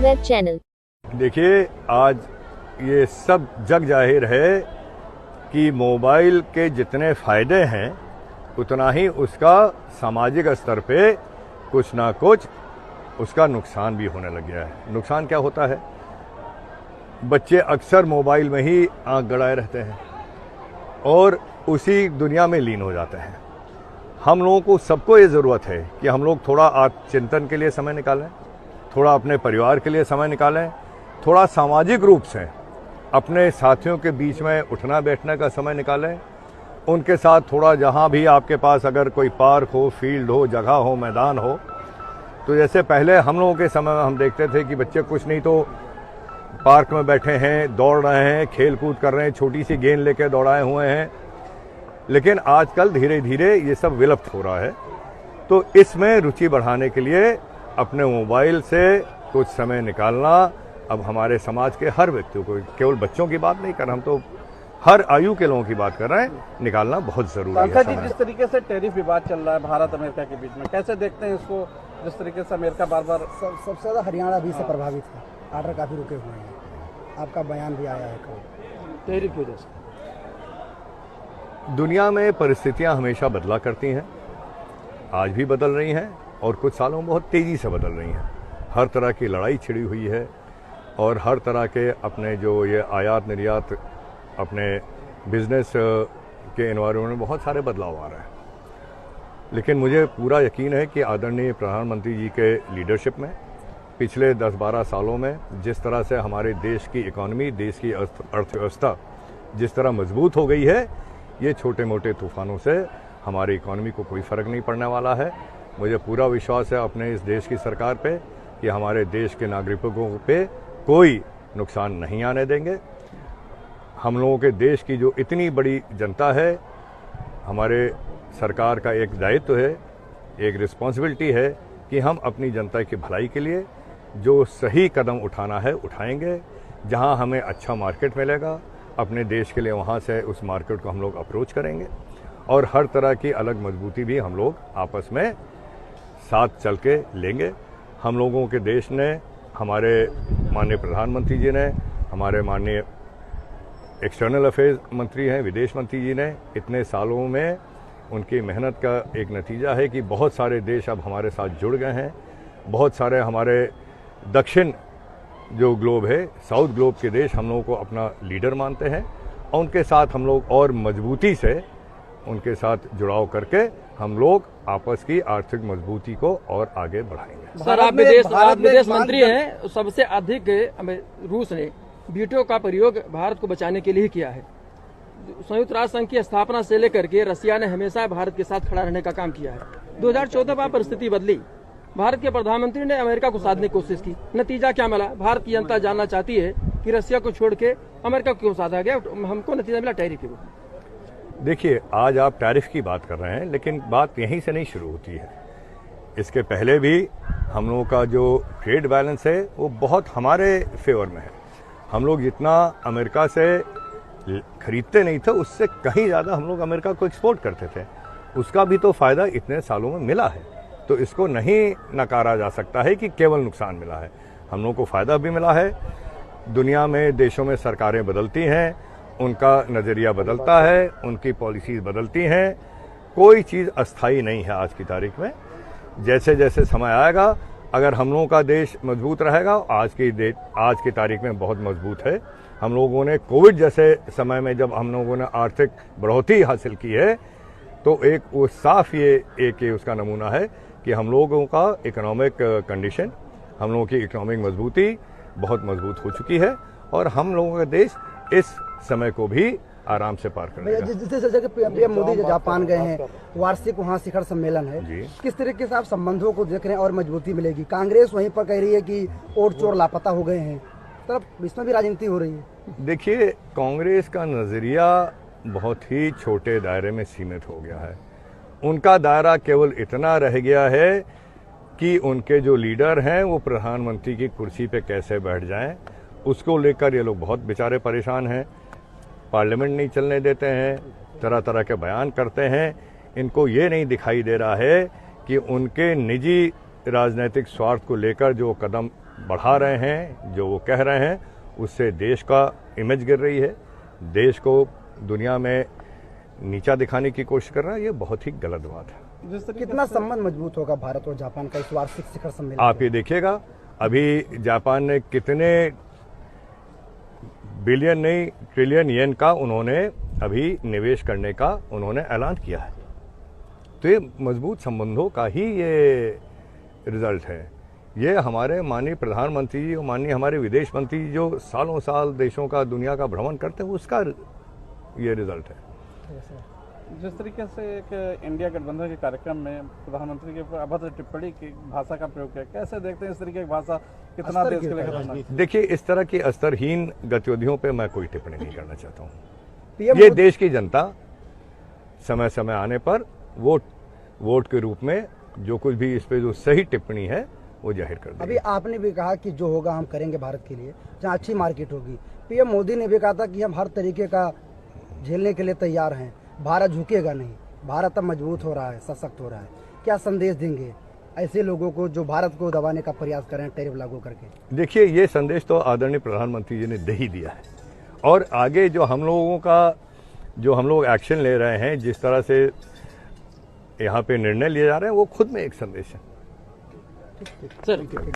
Web channel. देखिए, आज ये सब जग जाहिर है कि मोबाइल के जितने फायदे हैं उतना ही उसका सामाजिक स्तर पे कुछ ना कुछ उसका नुकसान भी होने लग गया है। नुकसान क्या होता है? बच्चे अक्सर मोबाइल में ही आंख गड़ाए रहते हैं और उसी दुनिया में लीन हो जाते हैं। हम लोगों को सबको ये ज़रूरत है कि हम लोग थोड़ा आत्मचिंतन के लिए समय निकालें, थोड़ा अपने परिवार के लिए समय निकालें, थोड़ा सामाजिक रूप से अपने साथियों के बीच में उठना बैठने का समय निकालें, उनके साथ थोड़ा जहाँ भी आपके पास अगर कोई पार्क हो, फील्ड हो, जगह हो, मैदान हो, तो जैसे पहले हम लोगों के समय में हम देखते थे कि बच्चे कुछ नहीं तो पार्क में बैठे हैं, दौड़ रहे हैं, खेल कूद कर रहे हैं, छोटी सी गेंद लेकर दौड़ाए हुए हैं, लेकिन आजकल धीरे धीरे ये सब विलुप्त हो रहा है। तो इसमें रुचि बढ़ाने के लिए अपने मोबाइल से कुछ समय निकालना अब हमारे समाज के हर व्यक्ति को, केवल बच्चों की बात नहीं कर रहे, हम तो हर आयु के लोगों की बात कर रहे हैं, निकालना बहुत जरूरी है। जी, जिस तरीके से टैरिफ विवाद चल रहा है भारत अमेरिका के बीच में, कैसे देखते हैं इसको? जिस तरीके से अमेरिका बार बार सबसे ज्यादा हरियाणा भी से प्रभावित है, आर्डर काफी रुके हुए हैं, आपका बयान भी आया है टैरिफ की वजह से। दुनिया में परिस्थितियां हमेशा बदला करती हैं, आज भी बदल रही हैं और कुछ सालों में बहुत तेजी से बदल रही हैं। हर तरह की लड़ाई छिड़ी हुई है और हर तरह के अपने जो ये आयात निर्यात अपने बिजनेस के एनवायरनमेंट में बहुत सारे बदलाव आ रहे हैं। लेकिन मुझे पूरा यकीन है कि आदरणीय प्रधानमंत्री जी के लीडरशिप में पिछले 10-12 सालों में जिस तरह से हमारे देश की इकोनॉमी, देश की अर्थव्यवस्था जिस तरह मजबूत हो गई है, ये छोटे मोटे तूफानों से हमारी इकोनॉमी को कोई फ़र्क नहीं पड़ने वाला है। मुझे पूरा विश्वास है अपने इस देश की सरकार पे कि हमारे देश के नागरिकों पे कोई नुकसान नहीं आने देंगे। हम लोगों के देश की जो इतनी बड़ी जनता है, हमारे सरकार का एक दायित्व है, एक रिस्पॉन्सिबिलिटी है कि हम अपनी जनता की भलाई के लिए जो सही कदम उठाना है उठाएंगे। जहां हमें अच्छा मार्केट मिलेगा अपने देश के लिए, वहां से उस मार्केट को हम लोग अप्रोच करेंगे और हर तरह की अलग मजबूती भी हम लोग आपस में साथ चल के लेंगे। हम लोगों के देश ने, हमारे माननीय प्रधानमंत्री जी ने, हमारे माननीय एक्सटर्नल अफेयर्स मंत्री हैं, विदेश मंत्री जी ने, इतने सालों में उनकी मेहनत का एक नतीजा है कि बहुत सारे देश अब हमारे साथ जुड़ गए हैं। बहुत सारे हमारे दक्षिण जो ग्लोब है, साउथ ग्लोब के देश हम लोगों को अपना लीडर मानते हैं और उनके साथ हम लोग और मजबूती से उनके साथ जुड़ाव करके हम लोग आपस की आर्थिक मजबूती को और आगे बढ़ाएंगे। सर, आप विदेश मंत्री हैं, सबसे अधिक रूस ने वीटो का प्रयोग भारत को बचाने के लिए किया है। संयुक्त राष्ट्र संघ की स्थापना से लेकर के रसिया ने हमेशा भारत के साथ खड़ा रहने का काम किया है। 2014 में परिस्थिति बदली, भारत के प्रधानमंत्री ने अमेरिका को साधने की कोशिश की, नतीजा क्या मिला? भारत की जनता जानना चाहती है कि रसिया को छोड़ के अमेरिका को क्यों साधा गया? हमको नतीजा मिला टैरिफ के। देखिए, आज आप टैरिफ की बात कर रहे हैं, लेकिन बात यहीं से नहीं शुरू होती है। इसके पहले भी हम लोगों का जो ट्रेड बैलेंस है वो बहुत हमारे फेवर में है। हम लोग जितना अमेरिका से खरीदते नहीं थे, उससे कहीं ज़्यादा हम लोग अमेरिका को एक्सपोर्ट करते थे। उसका भी तो फ़ायदा इतने सालों में मिला है, तो इसको नहीं नकारा जा सकता है कि केवल नुकसान मिला है। हम लोगों को फ़ायदा भी मिला है। दुनिया में, देशों में सरकारें बदलती हैं, उनका नज़रिया बदलता है, उनकी पॉलिसीज़ बदलती हैं। कोई चीज़ अस्थायी नहीं है आज की तारीख में। जैसे जैसे समय आएगा, अगर हम लोगों का देश मजबूत रहेगा, आज की तारीख में बहुत मजबूत है। हम लोगों ने कोविड जैसे समय में जब हम लोगों ने आर्थिक बढ़ोतरी हासिल की है, तो एक वो साफ ये उसका नमूना है कि हम लोगों का इकोनॉमिक कंडीशन, हम लोगों की इकोनॉमिक मजबूती बहुत मजबूत हो चुकी है और हम लोगों का देश इस समय को भी आराम से पार करेगा। जिस जगह पीएम मोदी जापान गए हैं, वार्षिक वहाँ शिखर सम्मेलन है, किस तरीके से आप संबंधों को देख रहे हैं और मजबूती मिलेगी? कांग्रेस वहीं पर कह रही है कि ओर चोर लापता हो गए हैं, तब इसमें भी राजनीति हो रही है। देखिए, कांग्रेस का नजरिया बहुत ही छोटे दायरे में सीमित हो गया है। उनका दायरा केवल इतना रह गया है कि उनके जो लीडर हैं वो प्रधानमंत्री की कुर्सी पे कैसे बैठ जाएं, उसको लेकर ये लोग बहुत बेचारे परेशान हैं। पार्लियामेंट नहीं चलने देते हैं, तरह तरह के बयान करते हैं। इनको ये नहीं दिखाई दे रहा है कि उनके निजी राजनीतिक स्वार्थ को लेकर जो कदम बढ़ा रहे हैं, जो वो कह रहे हैं, उससे देश का इमेज गिर रही है, देश को दुनिया में नीचा दिखाने की कोशिश कर रहा है। ये बहुत ही गलत बात है। कितना संबंध मजबूत होगा भारत और जापान का इस वार्षिक शिखर सम्मेलन? आप ये देखिएगा, अभी जापान ने कितने बिलियन नहीं ट्रिलियन येन का उन्होंने अभी निवेश करने का उन्होंने ऐलान किया है। तो ये मजबूत संबंधों का ही ये रिजल्ट है। ये हमारे माननीय प्रधानमंत्री जी और माननीय हमारे विदेश मंत्री जी जो सालों साल देशों का दुनिया का भ्रमण करते हैं, उसका ये रिजल्ट है। जिस तरीके से एक इंडिया गठबंधन के कार्यक्रम में प्रधानमंत्री के ऊपर अभद्र टिप्पणी की भाषा का प्रयोग किया, कैसे देखते हैं इस तरीके की भाषा कितना देश के लिए खतरनाक? देखिए, इस तरह की स्तरहीन गतिविधियों पे मैं कोई टिप्पणी नहीं करना चाहता हूँ। ये देश की जनता समय समय आने पर वोट के रूप में जो कुछ भी इस पे जो सही टिप्पणी है वो जाहिर कर देगी। अभी आपने भी कहा कि जो होगा हम करेंगे भारत के लिए, जहाँ अच्छी मार्केट होगी। पीएम मोदी ने भी कहा था कि हम हर तरीके का झेलने के लिए तैयार हैं, भारत झुकेगा नहीं, भारत अब मजबूत हो रहा है, सशक्त हो रहा है। क्या संदेश देंगे ऐसे लोगों को जो भारत को दबाने का प्रयास कर रहे हैं टैरिफ लागू करके? देखिए, ये संदेश तो आदरणीय प्रधानमंत्री जी ने दे ही दिया है, और आगे जो हम लोग एक्शन ले रहे हैं, जिस तरह से यहाँ पे निर्णय लिए जा रहे हैं, वो खुद में एक संदेश है। सर